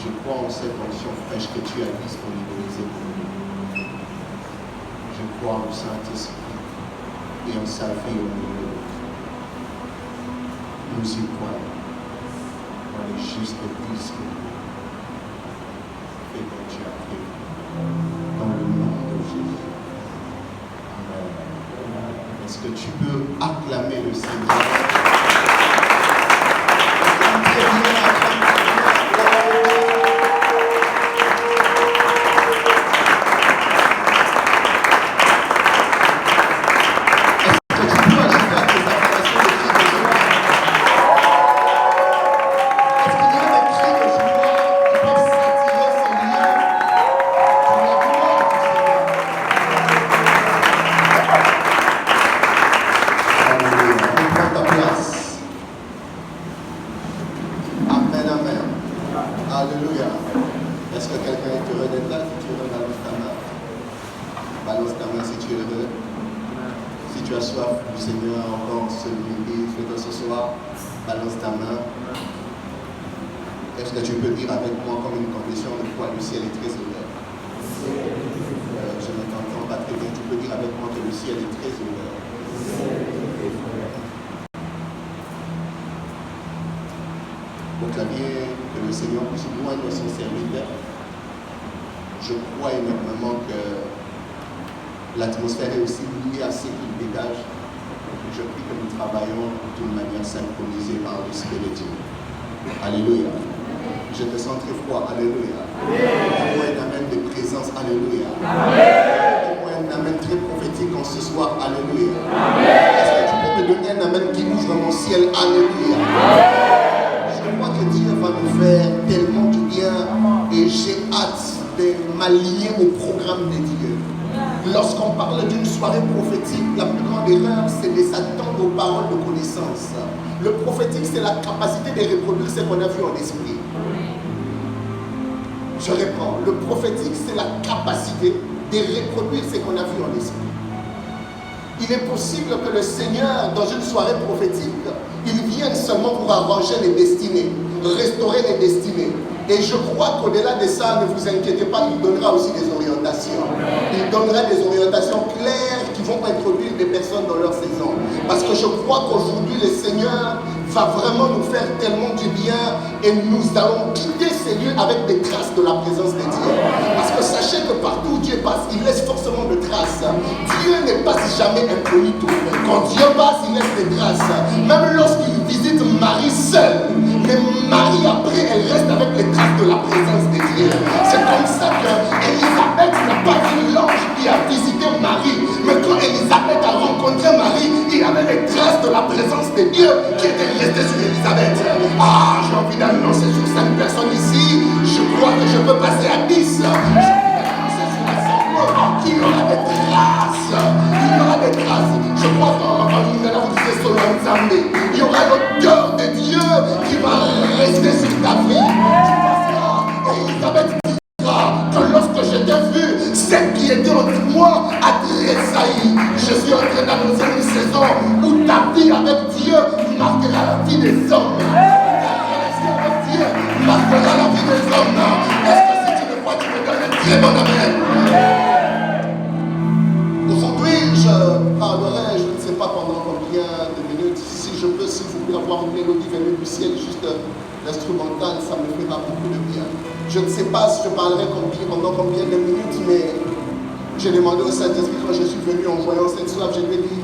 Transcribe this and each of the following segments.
Je crois en cette onction fraîche que tu as disponibilisée pour nous. Je crois au Saint-Esprit et en sa vie au milieu de nous. Nous y croyons. On est juste disponibles. Fais comme tu as fait. Dans le nom de Jésus. Amen. Est-ce que tu peux acclamer le Seigneur? Proclamer que le Seigneur puisse joindre son serviteur. Je crois énormément que l'atmosphère est aussi liée à ce qu'il dégage. Je prie que nous travaillons d'une manière synchronisée par l'Esprit de Dieu. Alléluia. Je te sens très froid. Alléluia. Donne-moi un amen de présence. Alléluia. Donne-moi un amen très prophétique en ce soir. Alléluia. Est-ce que tu peux me donner un amen qui ouvre mon ciel? Alléluia. Je crois que Dieu va nous faire tellement du bien et j'ai hâte de m'allier au programme de Dieu. Lorsqu'on parle d'une soirée prophétique, la plus grande erreur, c'est de s'attendre aux paroles de connaissance. Le prophétique, c'est la capacité de reproduire ce qu'on a vu en esprit. Je reprends. Le prophétique, c'est la capacité de reproduire ce qu'on a vu en esprit. Il est possible que le Seigneur, dans une soirée prophétique, il vienne seulement pour arranger les destinées, restaurer les destinées. Et je crois qu'au-delà de ça, ne vous inquiétez pas, il donnera aussi des orientations. Il donnera des orientations claires qui vont introduire des personnes dans leur saison. Parce que je crois qu'aujourd'hui, le Seigneur va vraiment nous faire tellement du bien et nous allons quitter ces lieux avec des traces de la présence de Dieu. Parce que sachez que partout où Dieu passe, il laisse forcément des traces. Dieu ne passe jamais incognito. Quand Dieu passe, il laisse des traces. Même lorsqu'il visite Marie seule, mais Marie après, elle reste avec les traces de la présence de Dieu. C'est comme ça que Élisabeth n'a pas vu l'ange qui a visité Marie. Mais quand Élisabeth a rencontré Marie, il y avait les traces de la présence de Dieu qui étaient restées sur Élisabeth. Ah, j'ai envie d'annoncer sur 5 personnes ici. Je crois que je peux passer à 10. tressaillit. Je suis en train d'annoncer une saison où ta vie avec Dieu marquera la vie des hommes. Avec Dieu marquera la vie des hommes. Est-ce que si tu le crois, tu me donnes un très bon amen? Aujourd'hui, je parlerai, je ne sais pas pendant combien de minutes, si je peux, s'il vous plaît, avoir une mélodie venue du ciel, juste l'instrumental, ça me fera beaucoup de bien. Je ne sais pas si je parlerai pendant combien de minutes, mais j'ai demandé au Saint-Esprit quand je suis venu en voyant cette soif, je lui ai dit,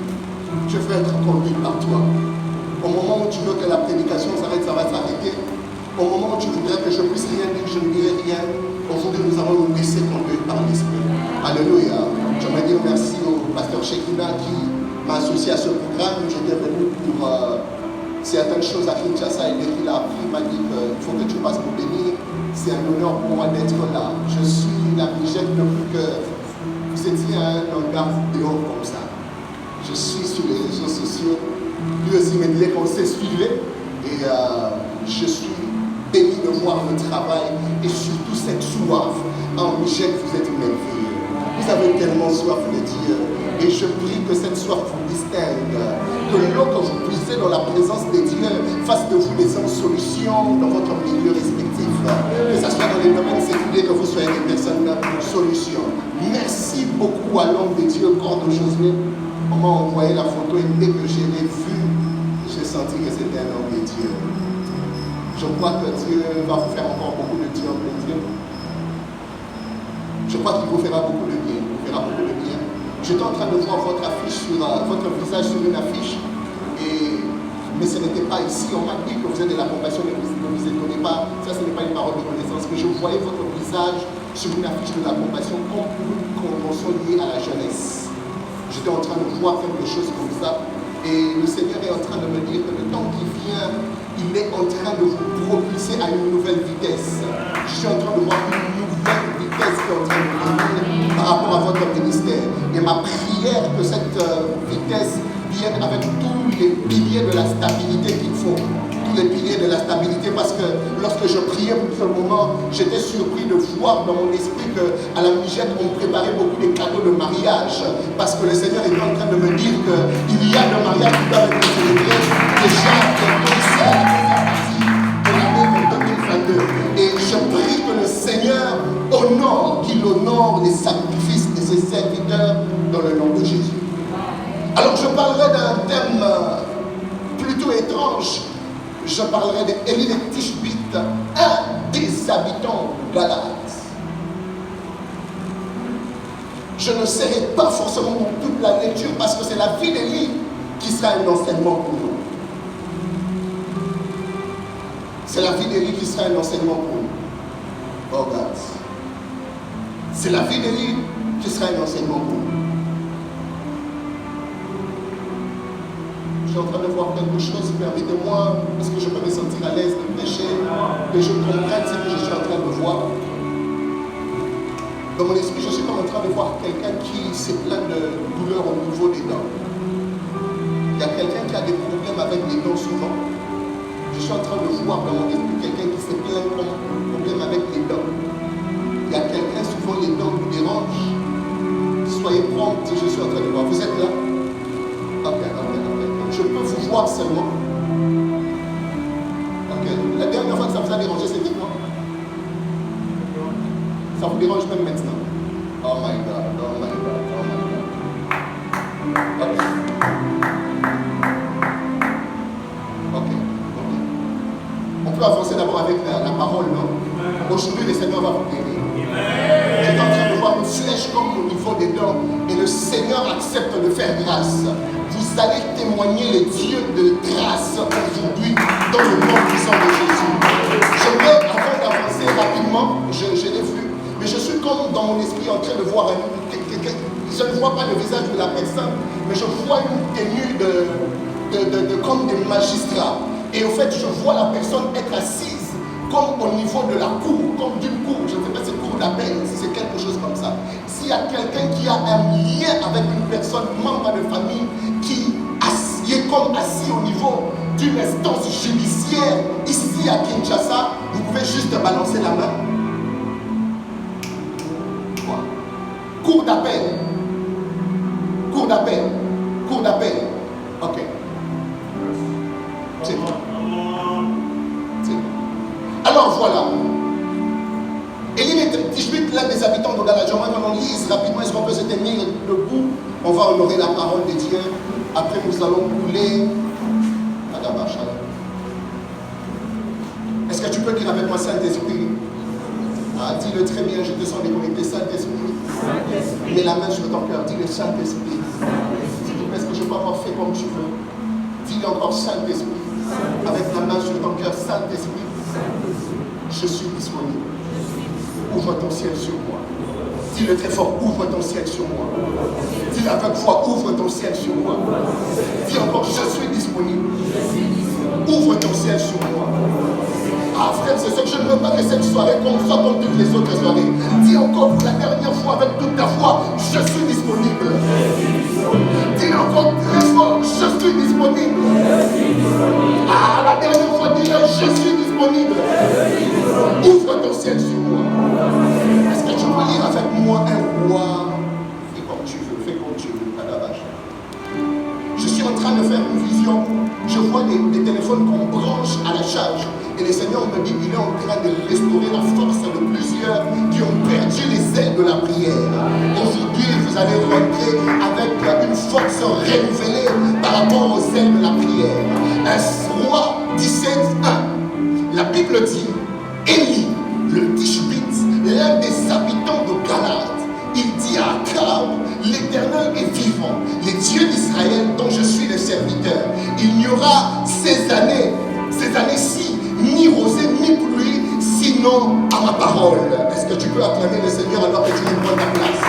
je veux être conduit par toi. Au moment où tu veux que la prédication s'arrête, ça va s'arrêter. Au moment où tu voudrais que je puisse rien dire, je ne dirai rien. Aujourd'hui, nous allons nous laisser conduire par l'Esprit. Alléluia. J'aimerais dire merci au pasteur Shekina qui m'a associé à ce programme. J'étais venu pour certaines choses à Kinshasa et dès qu'il a appris, il m'a dit qu'il faut que tu passes pour bénir. C'est un honneur pour moi d'être là. Je suis la Mijette de plus que vous étiez un hangar dehors comme ça. Je suis sur les réseaux sociaux. Lui aussi me disait qu'on s'est suivi et je suis béni de voir le travail et surtout cette soif. En Mijette, vous êtes merveilleux. Vous avez tellement soif de Dieu. Et je prie que cette soif vous distingue. Que l'eau que vous puisez dans la présence de Dieu fasse de vous des solutions dans votre milieu respectif. Que ce soit dans les domaines séculiers, que vous soyez des personnes solutions. Merci beaucoup à l'homme de Dieu, corps de Josué. On m'a envoyé la photo et dès que je l'ai vue, j'ai senti que c'était un homme de Dieu. Je crois que Dieu va vous faire encore beaucoup de Dieu en plaisir. Je crois qu'il vous fera beaucoup de bien. Il vous fera beaucoup de bien. J'étais en train de voir votre affiche votre visage sur une affiche, mais ce n'était pas ici. On m'a dit que vous êtes de la compassion, ne vous étonnez pas. Ça, ce n'est pas une parole de connaissance, mais je voyais votre visage sur une affiche de la compassion comme une convention liée à la jeunesse. J'étais en train de voir quelque chose comme ça, et le Seigneur est en train de me dire que le temps qui vient, il est en train de vous propulser à une nouvelle vitesse. Je suis en train de voir une nouvelle vitesse qui est en train de venir par rapport à votre ministère. Et ma prière que cette vitesse vienne avec tous les piliers de la stabilité qu'il faut. Tous les piliers de la stabilité, parce que lorsque je priais pour ce moment, j'étais surpris de voir dans mon esprit qu'à la Mijette, on préparait beaucoup de cadeaux de mariage. Parce que le Seigneur est en train de me dire qu'il y a le mariage qui doit être célébré déjà bientôt ici à la première partie de l'année 2022. Et je prie que le Seigneur honore, qu'il honore les sacrifices de ses serviteurs dans le nom de Jésus. Alors je parlerai d'un thème plutôt étrange. Je parlerai d'Élie de Tishbite, un des habitants Galates. Je ne serai pas forcément dans toute la lecture parce que c'est la vie d'Élie qui sera un enseignement pour nous. C'est la vie d'Élie qui sera un enseignement pour nous. Oh God. C'est la vie d'Élie qui sera un enseignement pour nous. Je suis en train de voir quelque chose, permettez-moi, parce que je peux me sentir à l'aise de prêcher, que je comprenne ce que je suis en train de voir. Dans mon esprit, je suis comme en train de voir quelqu'un qui se plaint de douleur au niveau des dents. Il y a quelqu'un qui a des problèmes avec les dents souvent. Je suis en train de voir dans mon esprit quelqu'un qui se plaint comme problème avec les dents. Il y a quelqu'un, souvent les dents vous dérangent. Soyez prompt, je suis en train de voir. Vous êtes là? Ok. Je peux vous voir seulement. Ok. La dernière fois que ça vous a dérangé, c'était quoi? Ça vous dérange même maintenant? Oh my God, oh my God, oh my God. Ok. On peut avancer d'abord avec la parole, non? Aujourd'hui, le Seigneur va vous guérir. J'étais en train de voir une flèche comme au niveau des dents et le Seigneur accepte de faire grâce. Vous allez témoigner les dieux de grâce aujourd'hui dans le nom puissant de Jésus. J'aimerais, avant d'avancer rapidement, je l'ai vu, mais je suis comme dans mon esprit en train de voir je ne vois pas le visage de la personne, mais je vois une tenue comme des magistrats. Et au fait, je vois la personne être assise comme au niveau de la cour, comme d'une cour, je ne sais pas si c'est cour d'appel, si c'est quelque chose comme ça. S'il y a quelqu'un qui a un lien avec une personne, membre de famille, qui est comme assis au niveau d'une instance judiciaire, ici à Kinshasa, vous pouvez juste balancer la main. Cour d'appel. Cour d'appel. Cour d'appel. Ok. C'est bon. C'est bon. Alors voilà. Élie est Tishbite, l'un des habitants de Galade. J'aimerais qu'on lise rapidement. Est-ce qu'on peut se tenir debout? On va honorer la parole de Dieu. Après, nous allons couler. Est-ce que tu peux dire avec moi Saint-Esprit? Ah, dis-le très bien, je te sens déconnecté. Saint-Esprit. Mets la main sur ton cœur. Dis-le Saint-Esprit. S'il te plaît, est-ce que je peux avoir fait comme tu veux? Dis-le encore Saint-Esprit. Avec la main sur ton cœur. Saint-Esprit. Je suis disponible. Ouvre ton ciel sur moi. Dis-le très fort, ouvre ton ciel sur moi. Dis-le avec foi, ouvre ton ciel sur moi. Dis encore, je suis disponible. Ouvre ton ciel sur moi. Ah frère, c'est ce que je ne veux pas que cette soirée soit comme toutes les autres soirées. Dis encore pour la dernière fois avec toute ta foi, je suis disponible. Dis encore très fort, je suis disponible. Ah, la dernière fois, dis-le, je suis disponible. Ouvre ton ciel sur moi. Est-ce que tu peux lire avec moi un roi? Fais comme tu veux, fais comme tu veux, Kadavash. Je suis en train de faire une vision. Je vois des téléphones qu'on branche à la charge. Et le Seigneur me dit qu'il est en train de restaurer la force de plusieurs qui ont perdu les ailes de la prière. Aujourd'hui, vous allez rentrer avec une force renouvelée par rapport aux ailes de la prière. Un roi 17:1. La Bible dit, Élie, le Tishbite, l'un des habitants de Galade, il dit à Akab, l'Éternel est vivant, les dieux d'Israël dont je suis le serviteur. Il n'y aura ces années-ci, ni rosée, ni pluie, sinon à ma parole. Est-ce que tu peux acclamer le Seigneur alors que tu prends ta place?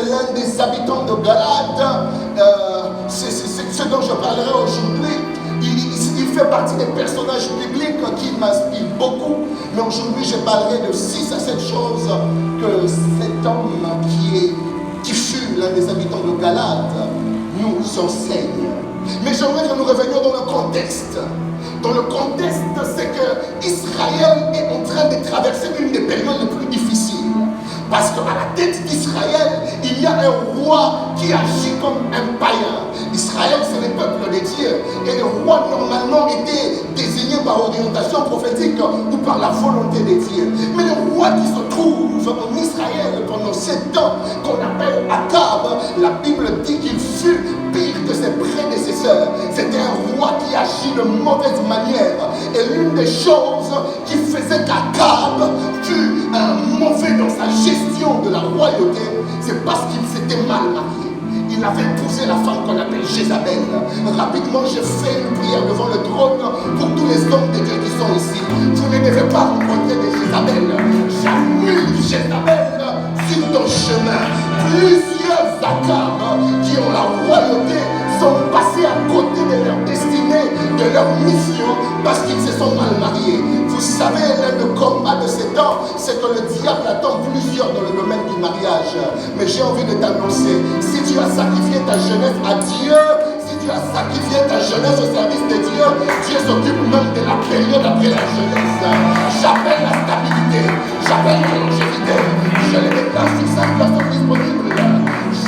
L'un des habitants de Galade, c'est ce dont je parlerai aujourd'hui. Il fait partie des personnages bibliques qui m'inspirent beaucoup. Mais aujourd'hui, je parlerai de 6 à 7 choses que cet homme qui fut l'un des habitants de Galade nous enseigne. Mais j'aimerais que nous revenions dans le contexte. Dans le contexte, c'est que Israël est en train de traverser une des périodes les plus difficiles. Parce qu'à la tête d'Israël, il y a un roi qui agit comme un païen. Israël, c'est le peuple de Dieu. Et le roi, normalement, était désigné par orientation prophétique ou par la volonté de Dieu. Mais le roi qui se trouve en Israël pendant 7 ans, qu'on appelle Akab, la Bible dit qu'il fut pire que ses prédécesseurs. C'était un roi qui agit de mauvaise manière. Et l'une des choses qui faisait qu'Akab fut mauvais dans sa gestion de la royauté, c'est parce qu'il s'était mal marié. Il avait épousé la femme qu'on appelle Jézabel. Rapidement, j'ai fait une prière devant le trône pour tous les hommes de Dieu qui sont ici. Vous ne devez pas rencontrer des Jézabel. J'annule Jézabel sur ton chemin. Plusieurs Akab qui ont la royauté sont passés à côté de leur destinée, de leur mission, parce qu'ils se sont mal mariés. Vous savez, l'un des combats de ces temps, c'est que le diable attend plusieurs dans le domaine du mariage. Mais j'ai envie de t'annoncer, si tu as sacrifié ta jeunesse à Dieu, si tu as sacrifié ta jeunesse au service de Dieu, Dieu s'occupe même de la période après la jeunesse. J'appelle la stabilité, j'appelle la longévité, je les déclare sur cette personne disponible.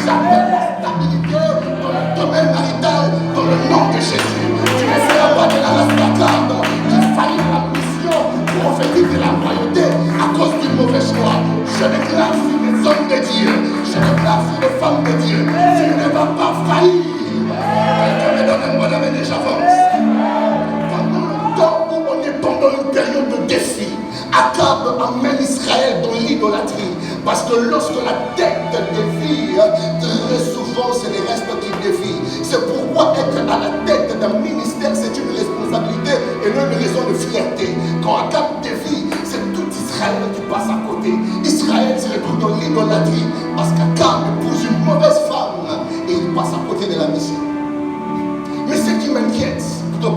J'appelle la stabilité dans le domaine marital, dans le nom de Jésus. Tu ne seras pas de la rastacarde qui faillit la mission prophétique de la royauté à cause du mauvais choix. Je déclare sur les hommes de Dieu, je déclare sur les femmes de Dieu, tu ne vas pas faillir. Quelqu'un me donne un mot d'amener, j'avance. Pendant le temps où on est pendant une période de défi, Akab emmène Israël dans l'idolâtrie. Parce que lorsque la tête défie, très souvent c'est les restes qui défient. C'est pourquoi être à la tête d'un ministère, c'est une responsabilité et non une raison de fierté. Quand Akab défie, c'est tout Israël qui passe à côté. Israël se retrouve dans l'idolâtrie parce qu'Akab épouse une mauvaise femme et il passe à côté de la mission. Mais ce qui m'inquiète,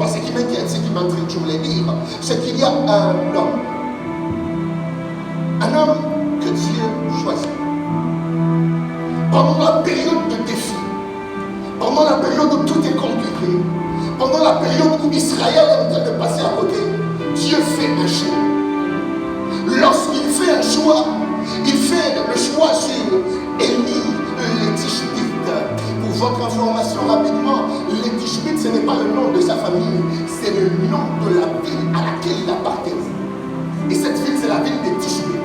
pourquoi? Ce qui m'inquiète, ce qui m'intrigue, je voulais dire, c'est qu'il y a un homme que Dieu choisit. Pendant la période de défi, pendant la période où tout est compliqué, pendant la période où Israël est en train de passer à côté, Dieu fait un choix. Lorsqu'il fait un choix, il fait le choix sur Élie le Tishbite. Pour votre information rapidement, le Tishbite, ce n'est pas le nom de sa famille, c'est le nom de la ville à laquelle il appartient. Et cette ville, c'est la ville de Tishbite.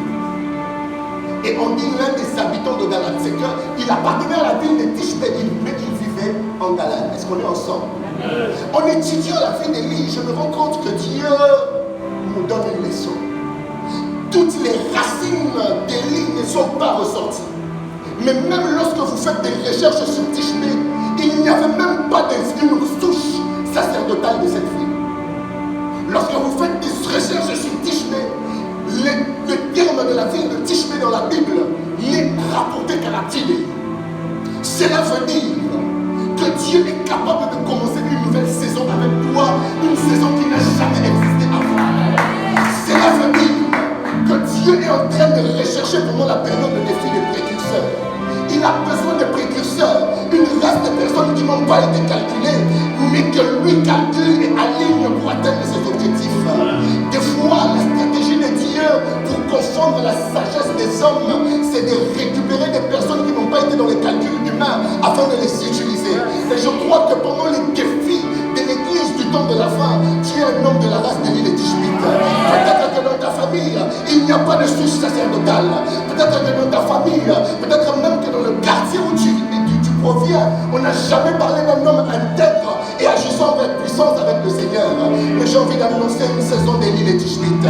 Et on dit l'un des habitants de Galate, c'est qu'il appartenait à la ville de Tishbite, mais il vivait en Galate. Est-ce qu'on est ensemble? En étudiant la vie d'Élie, je me rends compte que Dieu nous donne une leçon. Toutes les racines d'Élie ne sont pas ressorties. Mais même lorsque vous faites des recherches sur Tishbite, il n'y avait même pas d'une souche sacerdotale de cette ville. Lorsque vous faites des recherches sur Tishbite, le terme de la ville de Tishbite dans la Bible n'est rapporté qu'à la Tibée. Cela veut dire que Dieu est capable de commencer une nouvelle saison avec toi, une saison qui n'a jamais existé avant. Cela veut dire que Dieu est en train de rechercher pendant la période de défi des précurseurs. Il a besoin de précurseurs, une race de personnes qui n'ont pas été calculées, mais que lui calcule et aligne pour atteindre ses objectifs. Des fois, la stratégie de Dieu pour confondre la sagesse des hommes, c'est de récupérer des personnes qui n'ont pas été dans les calculs humains afin de les utiliser. Et je crois que pendant les défis de l'église du temps de la fin, tu es un homme de la race de l'île de Tishbite. Peut-être que dans ta famille, il n'y a pas de souche sacerdotale. Peut-être que dans ta famille, peut-être même que dans le quartier où tu proviens, on n'a jamais parlé d'un homme intègre et agissant avec puissance avec le Seigneur. Mais j'ai envie d'annoncer une saison de l'île de Tishbite.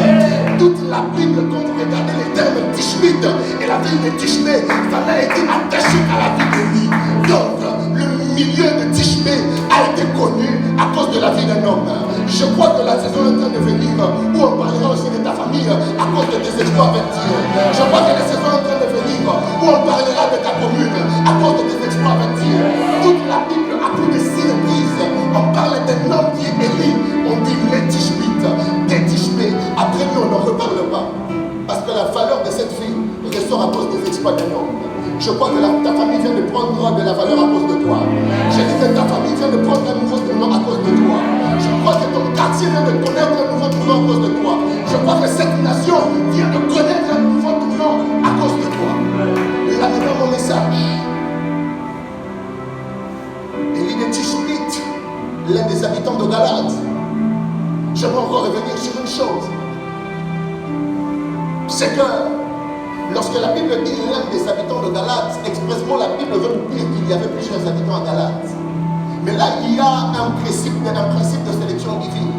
Toute la Bible, quand vous regardez les termes Tishbite et la ville de Tishbite, ça a été attaché à la ville de l'île. Donc, le milieu de Tishbite a été connu à cause de la vie d'un homme. Je crois que la saison est en train de venir où on parlera aussi de ta famille à cause de tes exploits avec Dieu. Je crois que la saison est en train de venir où on parlera de ta commune à cause de tes exploits avec Dieu. Toute la Bible a plus de 6 reprises. On parle d'un homme qui est Élie. On dit les Tishbite, des Tishbite. Après nous, on n'en reparlera. Parce que la valeur de cette vie ressort à cause des exploits d'un homme. Je crois que ta famille vient de prendre de la valeur à cause de toi. J'ai dit que ta famille vient de prendre un nouveau tournant à cause de toi. Je crois que ton quartier vient de connaître un nouveau tournant à cause de toi. Je crois que cette nation vient de connaître un nouveau tournant à cause de toi. Et là maintenant mon message. Élie de Tishbite, l'un des habitants de Galate. J'aimerais encore revenir sur une chose. C'est que lorsque la Bible dit l'un des habitants de Galate, expressement la Bible veut nous dire qu'il y avait plusieurs habitants à Galate. Mais là, il y a un principe de sélection divine.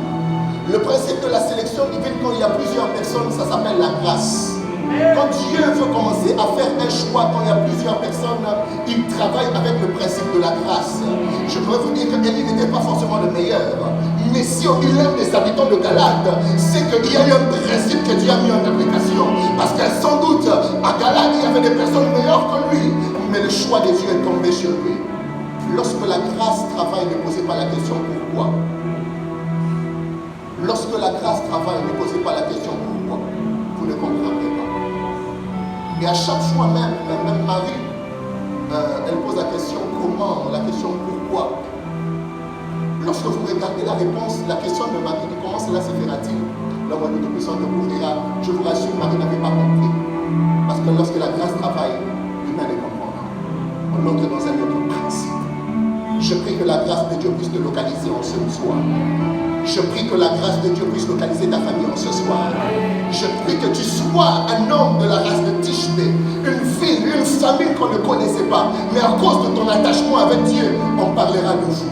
Le principe de la sélection divine, quand il y a plusieurs personnes, ça s'appelle la grâce. Quand Dieu veut commencer à faire un choix, quand il y a plusieurs personnes, il travaille avec le principe de la grâce. Je pourrais vous dire qu'Élie n'était pas forcément le meilleur. Mais si on dit l'un des habitants de Galate, c'est qu'il y a eu un principe que Dieu a mis en application. Parce que sans doute, à Galate, il y avait des personnes meilleures que lui. Mais le choix de Dieu est tombé sur lui. Lorsque la grâce travaille, ne posez pas la question pourquoi. Lorsque la grâce travaille, ne posez pas la question pourquoi. Vous ne comprendrez pas. Et à chaque fois même Marie, elle pose la question comment, la question pourquoi. Lorsque vous regardez la réponse, la question de Marie, comment cela se fera-t-il? L'homme de Tout-Puissant vous dira, je vous rassure, Marie n'avait pas compris. Parce que lorsque la grâce travaille, l'humain ne comprend pas. On entre dans un autre principe. Je prie que la grâce de Dieu puisse te localiser en ce soir. Je prie que la grâce de Dieu puisse localiser ta famille en ce soir. Je prie que tu sois un homme de la race de Tishbite, une ville, une famille qu'on ne connaissait pas. Mais à cause de ton attachement avec Dieu, on parlera de vous.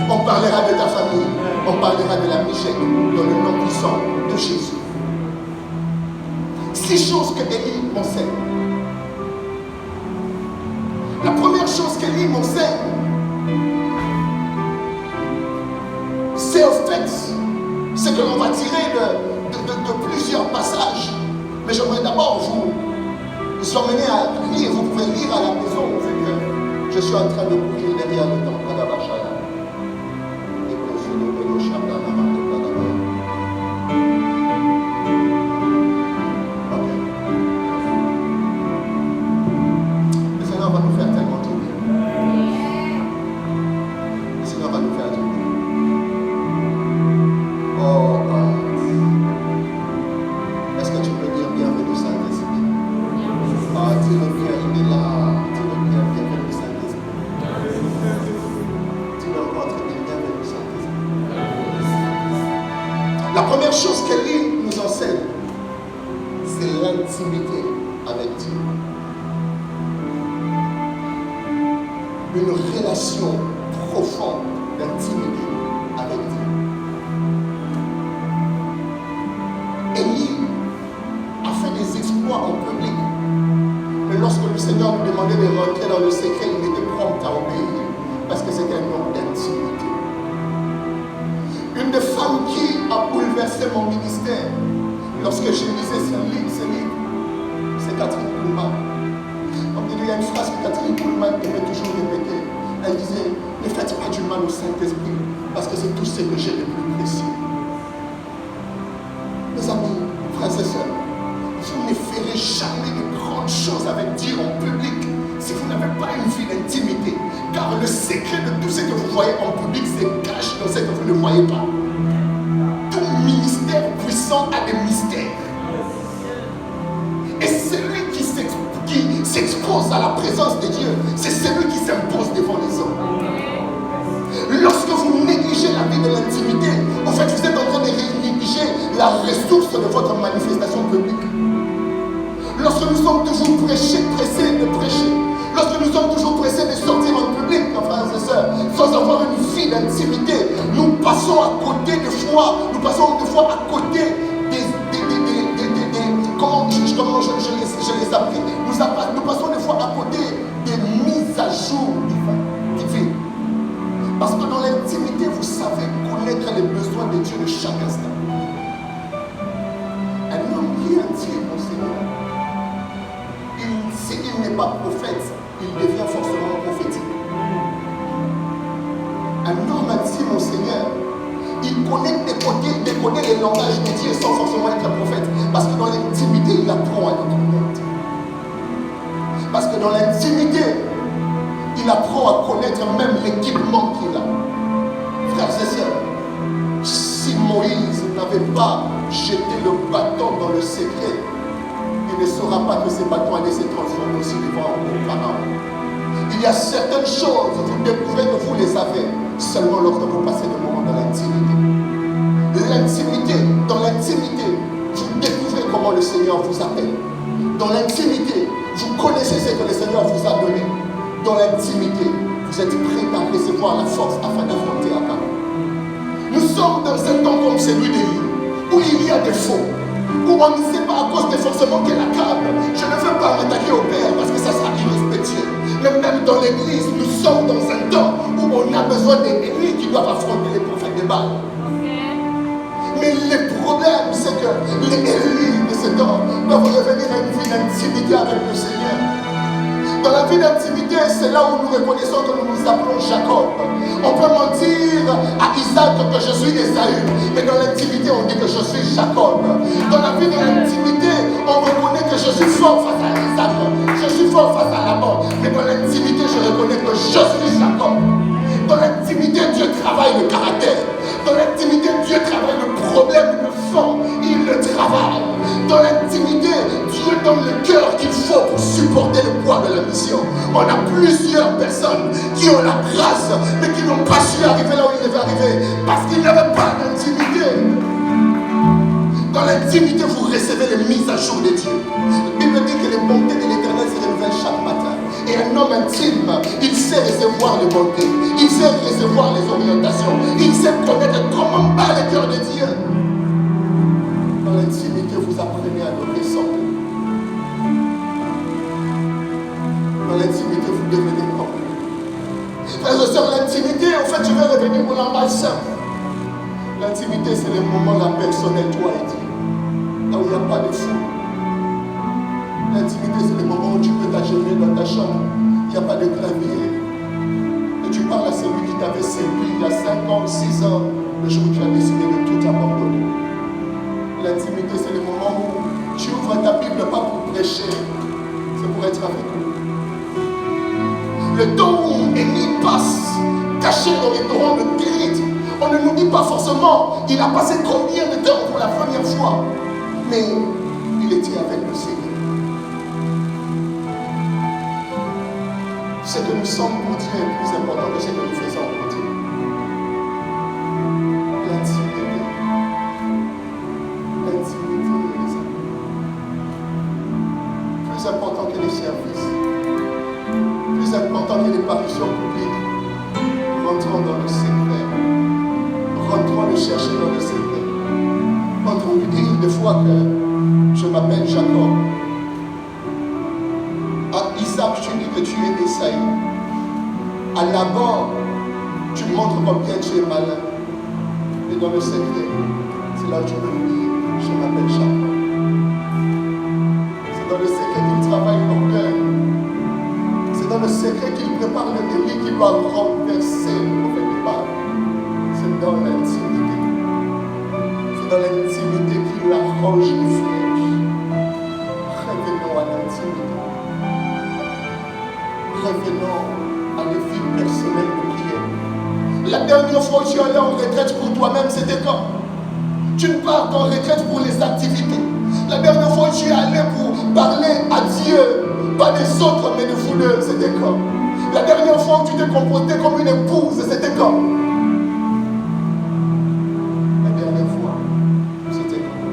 On parlera de ta famille. On parlera de la Michel dans le nom puissant de Jésus. 6 choses que Élie m'enseigne. La première chose qu'Élie m'enseigne, c'est en fait ce que l'on va tirer de plusieurs passages. Mais j'aimerais d'abord vous emmener à lire. Vous pouvez lire à la maison, vu que je suis en train de courir derrière le temple d'Abachaya. chose qu'Élie nous enseigne, c'est l'intimité avec Dieu. Une relation profonde d'intimité avec Dieu. Élie a fait des exploits en public. Mais lorsque le Seigneur lui demandait de rentrer dans le secret, il était prompt à obéir. Parce que c'était un homme d'intimité. Une des femmes qui a bouleversé mon ministère, lorsque je lisais ce livre, c'est Catherine Kuhlman. Il y a une phrase que Catherine Kuhlman aimait toujours répéter. Elle disait, ne faites pas du mal au Saint-Esprit, parce que c'est tout ce que j'ai de plus précieux. Mes amis, frères et sœurs, vous ne ferez jamais de grandes choses avec Dieu en public si vous n'avez pas une vie d'intimité. Car le secret de tout ce que vous voyez en public se cache dans ce que vous ne voyez pas. Tout ministère puissant a des mystères. Et celui qui s'expose à la présence de Dieu, c'est celui qui s'impose devant les hommes. Lorsque vous négligez la vie de l'intimité, en fait, vous êtes en train de négliger la ressource de votre manifestation publique. Lorsque nous sommes toujours pressés de prêcher, lorsque nous sommes toujours pressés de sortir en public, frères et sœurs, sans avoir une vie d'intimité, nous passons à côté de foi, nous passons des fois à côté comment je les appelle. Nous passons des fois à côté des mises à jour divines. Parce que dans l'intimité, vous savez connaître les besoins de Dieu de chaque instant. Un homme qui est intime, mon Seigneur, s'il n'est pas prophète, il devient forcément prophétique. Un homme intime, mon Seigneur, il connaît décoder les langages de Dieu sans forcément être prophète. Parce que dans l'intimité, il apprend à notre monde. Parce que dans l'intimité, il apprend à connaître même l'équipement qu'il a. Frères et sœurs, si Moïse n'avait pas jeté le bâton dans le secret, il ne saura pas que ces bâtons allaient se transformer aussi devant le Pharaon. Il y a certaines choses, vous découvrez que vous les avez seulement lorsque vous passez des moments dans l'intimité. Dans l'intimité, vous découvrez comment le Seigneur vous appelle. Dans l'intimité, vous connaissez ce que le Seigneur vous a donné. Dans l'intimité, vous êtes prêt à recevoir la force afin d'affronter Akab. Nous sommes dans un temps comme celui d'Élie, où il y a des faux, où on ne sait pas à cause des forcément quel Akab. Je ne veux pas m'attaquer au Père parce que ça sera irrespectueux. Mais même dans l'église, nous sommes dans un temps où on a besoin d'Élie qui doivent affronter les prophètes de Baal. Mais le problème, c'est que les Élie de ce temps doivent revenir à une vie d'intimité avec le Seigneur. Dans la vie d'intimité, c'est là où nous reconnaissons que nous nous appelons Jacob. On peut mentir à Isaac que je suis Esaü, mais dans l'intimité, on dit que je suis Jacob. Dans la vie de l'intimité, on reconnaît que je suis fort face à Isaac, je suis fort face à la mort. Mais dans l'intimité, je reconnais que je suis Jacob. Dans l'intimité, Dieu travaille le caractère. Dans l'intimité, Dieu travaille le problème, le fond. Il le travaille. Dans l'intimité, Dieu donne le cœur qu'il faut pour supporter le poids de la mission. On a plusieurs personnes qui ont la grâce, mais qui n'ont pas su arriver là où ils devaient arriver, parce qu'ils n'avaient pas d'intimité. Dans l'intimité, vous recevez les mises à jour de Dieu. La Bible dit que les bontés de l'Éternel se renouvellent chaque matin. Et un homme intime, il sait recevoir les bontés, il sait recevoir les orientations, il sait connaître comment bat le cœur de Dieu. Dans l'intimité, vous apprenez à le ressentir. Dans l'intimité, vous devenez comme. Frères et sœurs, l'intimité, en fait, je vais revenir au langage simple. L'intimité, c'est le moment là personnel, toi et Dieu. Là où il n'y a pas de fou. L'intimité, c'est le moment où tu peux t'agenouiller dans ta chambre. Il n'y a pas de clavier. Et tu parles à celui qui t'avait servi il y a 5 ans, 6 ans, le jour où tu as décidé de tout abandonner. L'intimité, c'est le moment où tu ouvres ta Bible pas pour prêcher, c'est pour être avec lui. Le temps où Élie passe, caché dans les torrents de Kérit, on ne nous dit pas forcément il a passé combien de temps pour la première fois, mais il était avec le Seigneur. Ce que nous sommes pour Dieu est plus important que ce que nous faisons pour Dieu. L'intimité. me chercher dans le secret. Quand on lui dit des fois que je m'appelle Jacob, à Isaac, tu dis que tu es Esaïe. À Laban, tu montres combien tu es malin. Et dans le secret, c'est là où tu peux lui dire, je m'appelle Jacob. C'est dans le secret qu'il travaille l'orgueil. C'est dans le secret qu'il prépare le délit qui doit renverser le prophète de Baal. C'est dans l'intimité. C'est dans l'intimité qu'il arrange les flèches. Revenons à l'intimité. Revenons à des vies personnelles de prière. La dernière fois où tu es allé en retraite pour toi-même, c'était quand? Tu ne pars en retraite pour les activités. La dernière fois où tu es allé pour parler à Dieu, pas des autres, mais de vous deux, c'était quand? La dernière fois où tu t'es comporté comme une épouse, c'était quand? La dernière fois, c'était quand?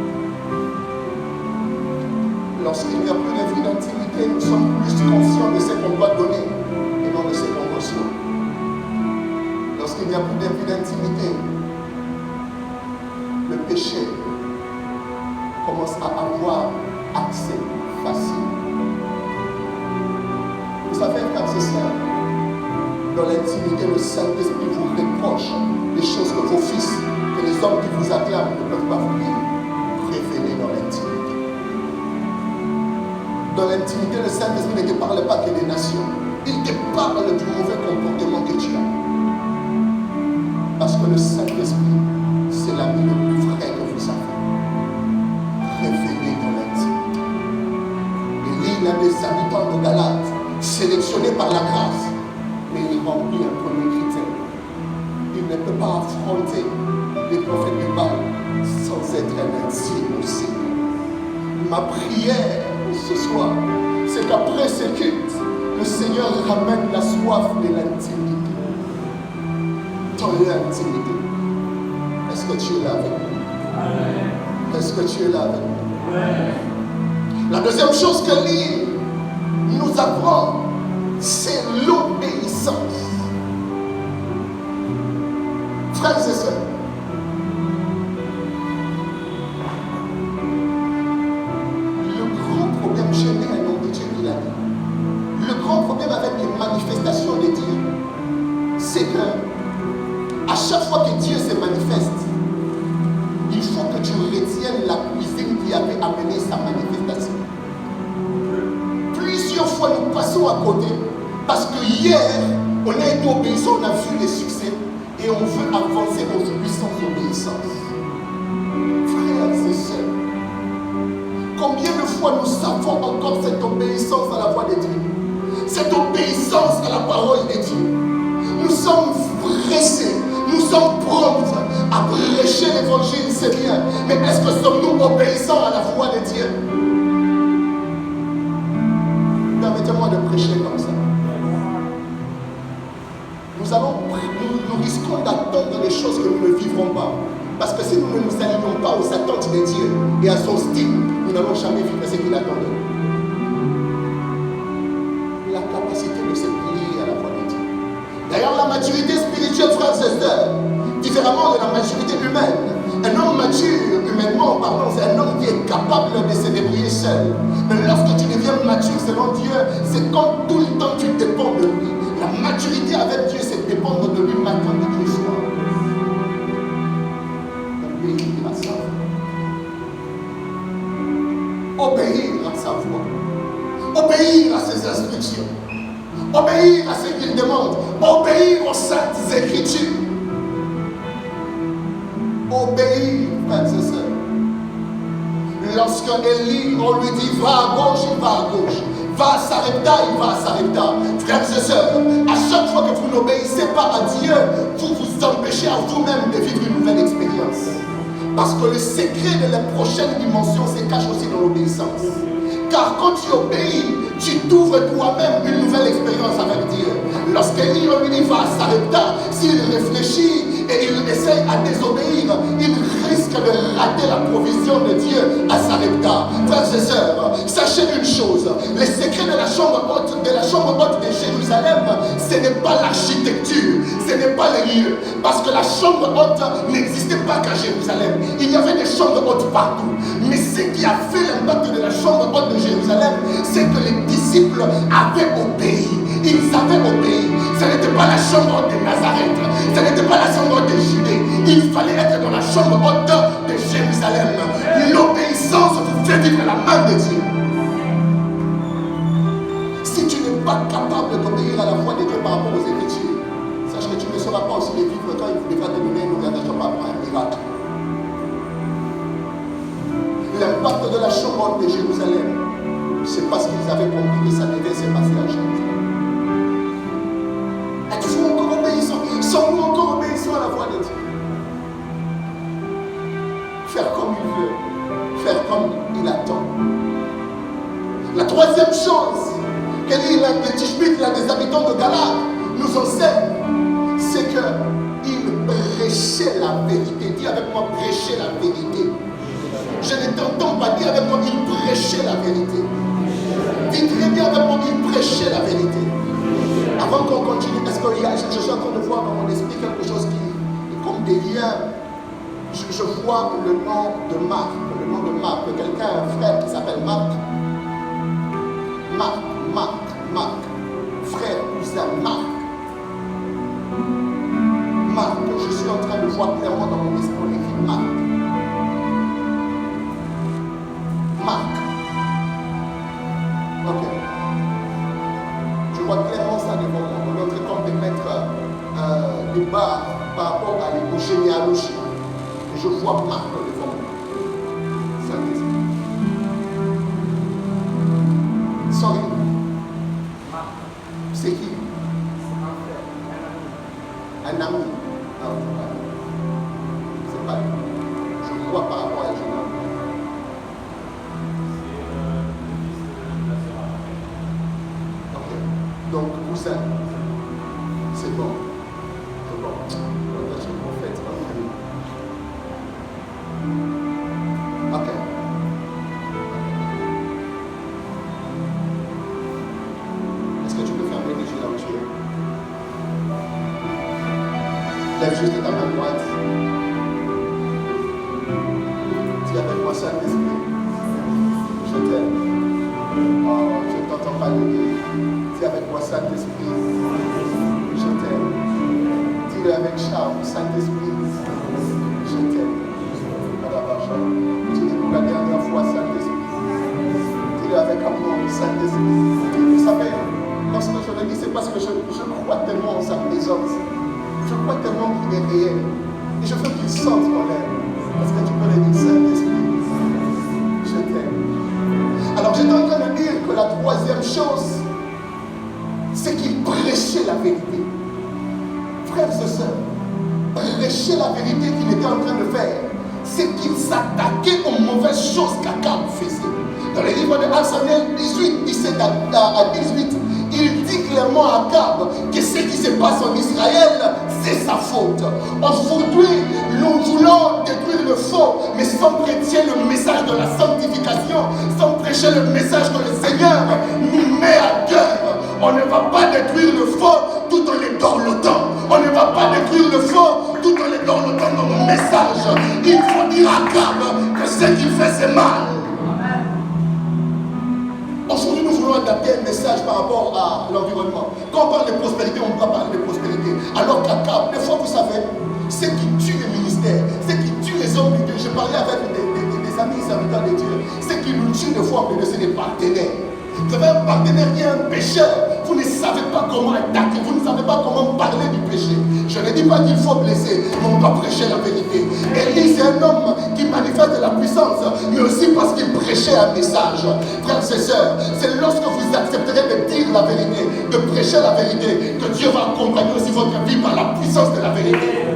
Lorsqu'il n'y a plus de vie d'intimité, nous sommes plus conscients de ce qu'on doit donner et non de ce qu'on reçoit. Lorsqu'il n'y a plus de vie d'intimité, le péché commence à avoir accès facile. Vous savez, frères et sœurs, dans l'intimité, le Saint-Esprit vous reproche les choses que vos fils, que les hommes qui vous acclament ne peuvent pas vous dire. Révélez dans l'intimité. Dans l'intimité, le Saint-Esprit ne te parle pas que des nations. Il te parle du mauvais comportement que tu as. Parce que le Saint-Esprit, c'est l'ami le plus vrai que vous avez. Révélez dans l'intimité. Il y a des habitants de Galate sélectionnés par la grâce, mais il remplit un premier critère. Il ne peut pas affronter les prophètes de Baal sans être un intime au Seigneur. Ma prière ce soir, c'est qu'après ce culte, le Seigneur ramène la soif de l'intimité. Dans l'intimité. Est-ce que tu es là avec nous? Est-ce que tu es là avec nous? La deuxième chose que l'île nous apprend, c'est l'obéissance. Frères et sœurs, le grand problème, j'ai mis un nom de Dieu qui l'a dit. Le grand problème avec les manifestations de Dieu, c'est que à chaque fois que Dieu se manifeste, il faut que tu retiennes la cuisine qui avait amené sa manifestation. Plusieurs fois nous passons à côté parce que hier on a été obéissant, on a vu les succès et on veut avancer aujourd'hui sans obéissance. Frères et sœurs, combien de fois nous savons encore cette obéissance à la voix de Dieu, cette obéissance à la parole de Dieu? Nous sommes pressés, nous sommes prompts à prêcher l'évangile, c'est bien, mais est-ce que sommes-nous obéissants à la voix de Dieu? Permettez-moi de prêcher comme ça. Nous risquons d'attendre des choses que nous ne vivrons pas. Parce que si nous ne nous alignons pas aux attentes de Dieu et à son style, nous n'allons jamais vivre ce qu'il attend de nous. La capacité de se plier à la voix de Dieu. D'ailleurs, la maturité spirituelle, frères et sœurs, différemment de la maturité humaine, un homme mature, humainement parlant, c'est un homme qui est capable de se débrouiller seul. Mais lorsque tu deviens mature selon Dieu, c'est quand tout le temps tu dépends de lui. La maturité avec Dieu, c'est dépendre de lui matin, midi et soir. Obéir à sa voix. Obéir à sa voix. Obéir à ses instructions. Obéir à ce qu'il demande. Obéir aux saintes écritures. Obéir, frères et sœurs. Lorsque Élie, on lui dit va à gauche, il va à gauche. Va à Sarepta, il va à Sarepta. Frères et sœurs, à chaque fois que vous n'obéissez pas à Dieu, vous vous empêchez à vous-même de vivre une nouvelle expérience. Parce que le secret de la prochaine dimension se cache aussi dans l'obéissance. Car quand tu obéis, tu t'ouvres toi-même une nouvelle expérience avec Dieu. Lorsqu'Élie lui dit va à Sarepta, s'il réfléchit et il essaye à désobéir, il risque de rater la provision de Dieu à Sarepta. Frères et sœurs, sachez une chose, les secrets de la chambre haute de Jérusalem, ce n'est pas l'architecture, ce ce n'est pas le lieu. Parce que la chambre haute n'existait pas qu'à Jérusalem. Il y avait des chambres hautes partout. Mais ce qui a fait l'impact de la chambre haute de Jérusalem, c'est que les disciples avaient obéi. Ils avaient obéi. Ce n'était pas la chambre haute de Nazareth. Ce n'était pas la chambre haute de Judée. Il fallait être dans la chambre haute de Jérusalem. L'obéissance vous fait vivre la main de Dieu. Si tu n'es pas capable d'obéir à la voix de Dieu par rapport aux Écritures, sache que tu ne sauras pas aussi les vivre quand il voudra te donner une orientation par rapport à un miracle. L'impact de la chambre haute de Jérusalem, c'est parce qu'ils avaient compris que ça devait se passer à Jérusalem. Êtes-vous encore obéissants? Sommes-nous encore obéissants à la voix de Dieu? Faire comme il veut, faire comme il attend. La troisième chose que les Tishbite, des habitants de Galate, nous enseignent, c'est qu'ils prêchaient la vérité. Dis avec moi, prêcher la vérité. Je ne t'entends pas dire avec moi, ils prêchaient la vérité. Dis très bien avec moi, ils prêchaient la vérité. Avant qu'on continue, parce que je suis en train de voir dans mon esprit quelque chose qui est comme des liens. Je vois le nom de Marc. Le nom de Marc. Quelqu'un a un frère qui s'appelle Marc. Marc. Frère, cousin, Marc. Marc. Je suis en train de voir clairement dans mon esprit écrit Marc. Ok. Je vois clairement ça devant moi. On est en train de mettre des barres par rapport aux généalogies. Je vois Marc devant moi. Saint-Esprit. Sorry. C'est qui? Un ami. C'est pas lui. Je vois par rapport à un général. Ok. Donc, cousin. C'est bon. C'est bon. Je suis prophète. Ok. Est-ce que tu peux fermer les yeux là où tu es? Lève juste ta main droite. Dis avec moi, Saint-Esprit. Je t'aime. Oh, je ne t'entends pas le dire. Dis avec moi, Saint-Esprit. Je t'aime. Dis-le avec charme, Saint-Esprit. Je t'aime. Dis-le pour la dernière fois, Saint-Esprit. Dis-le avec amour, Saint-Esprit. Vous savez, lorsque je le dis, c'est parce que je crois tellement en sa présence. Je crois tellement qu'il est réel. Et je veux qu'il sorte quand même. Parce que tu peux le dire, Saint-Esprit. Je t'aime. Alors j'étais en train de dire que la troisième chose, c'est qu'il prêchait la vérité. Frères et sœurs, prêcher la vérité qu'il était en train de faire, c'est qu'il s'attaquait aux mauvaises choses qu'Akab faisait. Dans le livre de 1 Samuel 18, 17 à 18, il dit clairement à Akab que ce qui se passe en Israël, c'est sa faute. Aujourd'hui, nous voulons détruire le faux, mais sans prêcher le message de la sanctification, sans prêcher le message que le Seigneur nous met à cœur. On ne va pas détruire le faux tout en les dorlotant. On ne va pas détruire le faux tout en les dorlotant dans nos messages. Il faut dire à Akab que ce qu'il fait, c'est mal. Aujourd'hui, nous voulons adapter un message par rapport à l'environnement. Quand on parle de prospérité, on ne peut pas parler de prospérité. Alors qu'Akab, des fois, vous savez, ce qui tue les ministères, ce qui tue les hommes de Dieu. Je parlais avec des amis serviteurs de Dieu. Ce qui nous tue des fois, c'est des partenaires. Vous avez un partenaire qui est un pécheur. Vous ne savez pas comment attaquer. Vous ne savez pas comment parler du péché. Je ne dis pas qu'il faut blesser, mais on doit prêcher la vérité. Élie, c'est un homme qui manifeste la puissance, mais aussi parce qu'il prêchait un message. Frères et sœurs, c'est lorsque vous accepterez de dire la vérité, de prêcher la vérité, que Dieu va accompagner aussi votre vie par la puissance de la vérité.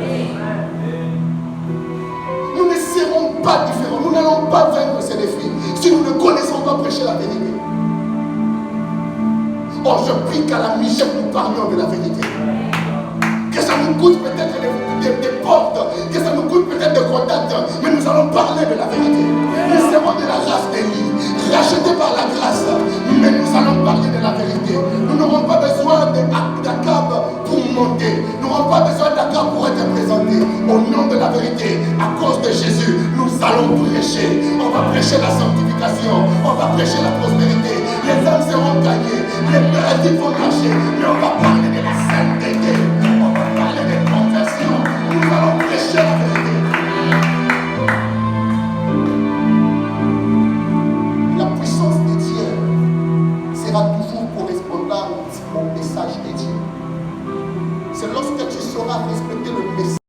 Nous ne serons pas différents. Nous n'allons pas vaincre ces défis si nous ne connaissons pas prêcher la vérité. Or, je prie qu'à la mi-chef, nous parlions de la vérité. Que ça nous coûte peut-être des portes, que ça nous coûte peut-être des contacts, mais nous allons parler de la vérité. Nous serons de la race d'Élie, rachetés par la grâce, mais nous allons parler de la vérité. Nous n'aurons pas besoin d'Akab pour monter. n'aurons pas besoin d'accord pour être présentés. Au nom de la vérité, à cause de Jésus, nous allons prêcher. On va prêcher la sanctification, on va prêcher la prospérité. Les âmes seront gagnées, les maladies vont marcher, mais on va parler de la sainteté, on va parler de conversion. Nous allons prêcher la vérité. La puissance de Dieu sera toujours correspondante au message de Dieu. C'est lorsque tu sauras respecter le message